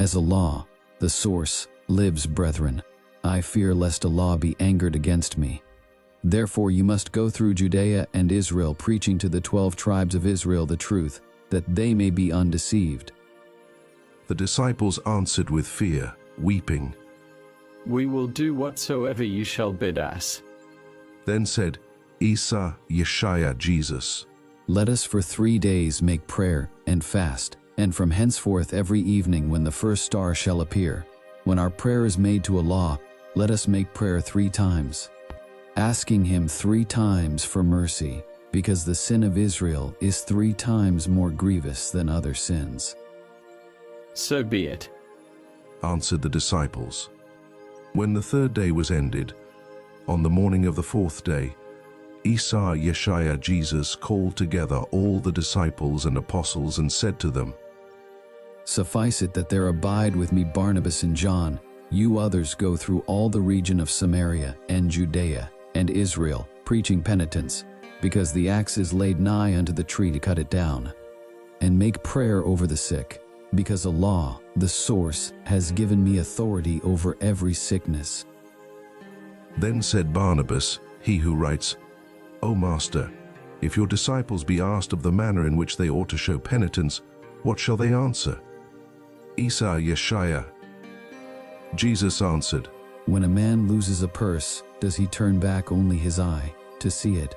As ELAH, the source, lives, brethren, I fear lest ELAH be angered against me. Therefore you must go through Judaea and Israel, preaching to the 12 tribes of Israel the truth, that they may be undeceived. The disciples answered with fear, weeping. We will do whatsoever you shall bid us. Then said Ēsah, Yeshaya, Jesus, Let us for 3 days make prayer and fast, and from henceforth every evening when the first star shall appear, when our prayer is made to ELAH, let us make prayer 3 times, asking him 3 times for mercy, because the sin of Israel is 3 times more grievous than other sins. So be it, answered the disciples. When the 3rd day was ended, on the morning of the 4th day, Ēsah, Yeshaya, Jesus called together all the disciples and apostles and said to them, Suffice it that there abide with me Barnabas and John. You others go through all the region of Samaria and Judaea and Israel, preaching penitence, because the axe is laid nigh unto the tree to cut it down. And make prayer over the sick, because ELAH, the source, has given me authority over every sickness. Then said Barnabas, he who writes, O Master, if your disciples be asked of the manner in which they ought to show penitence, what shall they answer? Ēsah, Yeshaya. Jesus answered, When a man loses a purse, does he turn back only his eye to see it,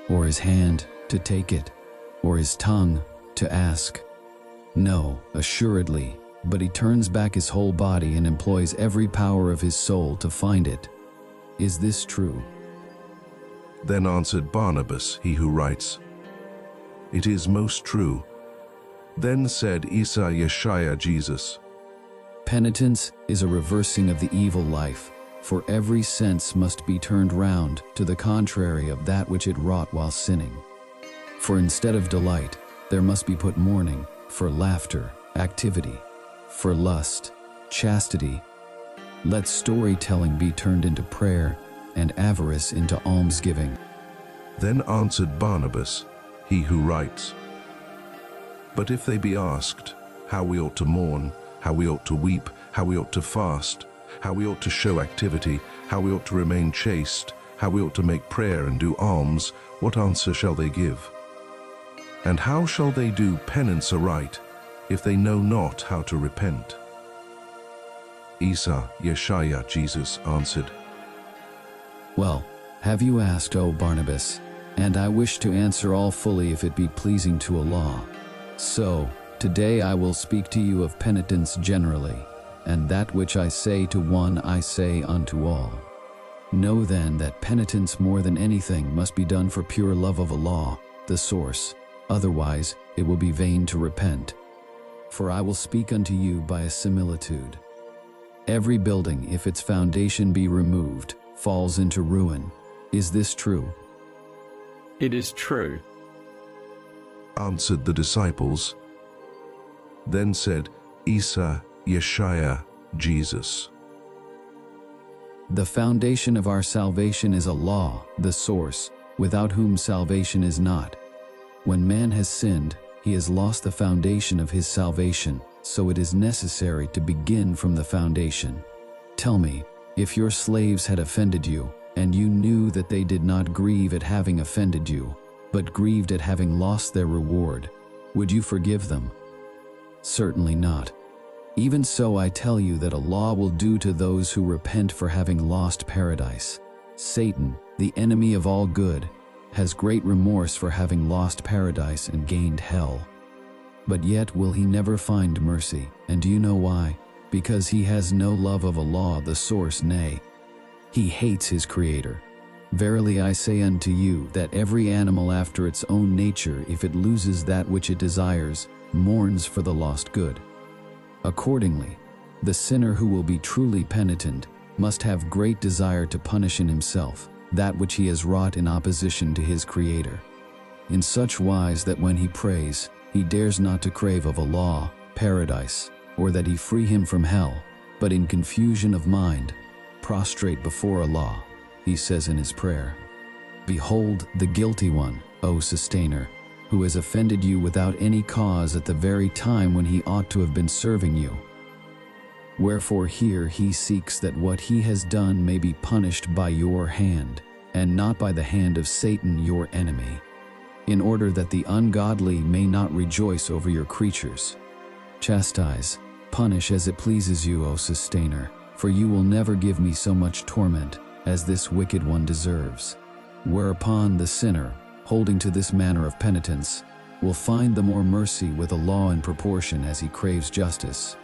or his hand to take it, or his tongue to ask? No, assuredly, but he turns back his whole body and employs every power of his soul to find it. Is this true? Then answered Barnabas, he who writes, It is most true. Then said Ēsah, Yeshaya, Jesus, Penitence is a reversing of the evil life, for every sense must be turned round to the contrary of that which it wrought while sinning. For instead of delight, there must be put mourning, for laughter, activity, for lust, chastity. Let storytelling be turned into prayer, and avarice into almsgiving. Then answered Barnabas, he who writes, But if they be asked, how we ought to mourn, how we ought to weep, how we ought to fast, how we ought to show activity, how we ought to remain chaste, how we ought to make prayer and do alms, what answer shall they give? And how shall they do penance aright, if they know not how to repent? Ēsah, Yeshaya, Jesus answered, Well, have you asked, O Barnabas? And I wish to answer all fully if it be pleasing to ELAH. So, today I will speak to you of penitence generally, and that which I say to one I say unto all. Know then that penitence more than anything must be done for pure love of ELAH, the source, otherwise it will be vain to repent. For I will speak unto you by a similitude. Every building, if its foundation be removed, falls into ruin. Is this true? it is true, answered the disciples. Then said Ēsah, Yeshaya, Jesus, The foundation of our salvation is ELAH, the source, without whom salvation is not. When man has sinned, he has lost the foundation of his salvation, so it is necessary to begin from the foundation. Tell me, if your slaves had offended you, and you knew that they did not grieve at having offended you, but grieved at having lost their reward, would you forgive them? Certainly not. Even so I tell you that ELAH will do to those who repent for having lost paradise. Satan, the enemy of all good, has great remorse for having lost paradise and gained hell. But yet will he never find mercy, and do you know why? Because he has no love of ELAH, the source, nay, he hates his Creator. Verily I say unto you that every animal after its own nature, if it loses that which it desires, mourns for the lost good. Accordingly, the sinner who will be truly penitent must have great desire to punish in himself that which he has wrought in opposition to his Creator, in such wise that when he prays, he dares not to crave of ELAH, paradise, or that he free him from hell, but in confusion of mind, prostrate before ELAH, he says in his prayer, Behold the guilty one, O Sustainer, who has offended you without any cause at the very time when he ought to have been serving you. Wherefore here he seeks that what he has done may be punished by your hand, and not by the hand of Satan your enemy, in order that the ungodly may not rejoice over your creatures. Chastise, punish as it pleases you, O Sustainer, for you will never give me so much torment as this wicked one deserves. Whereupon the sinner, holding to this manner of penitence, will find the more mercy with a law in proportion as he craves justice.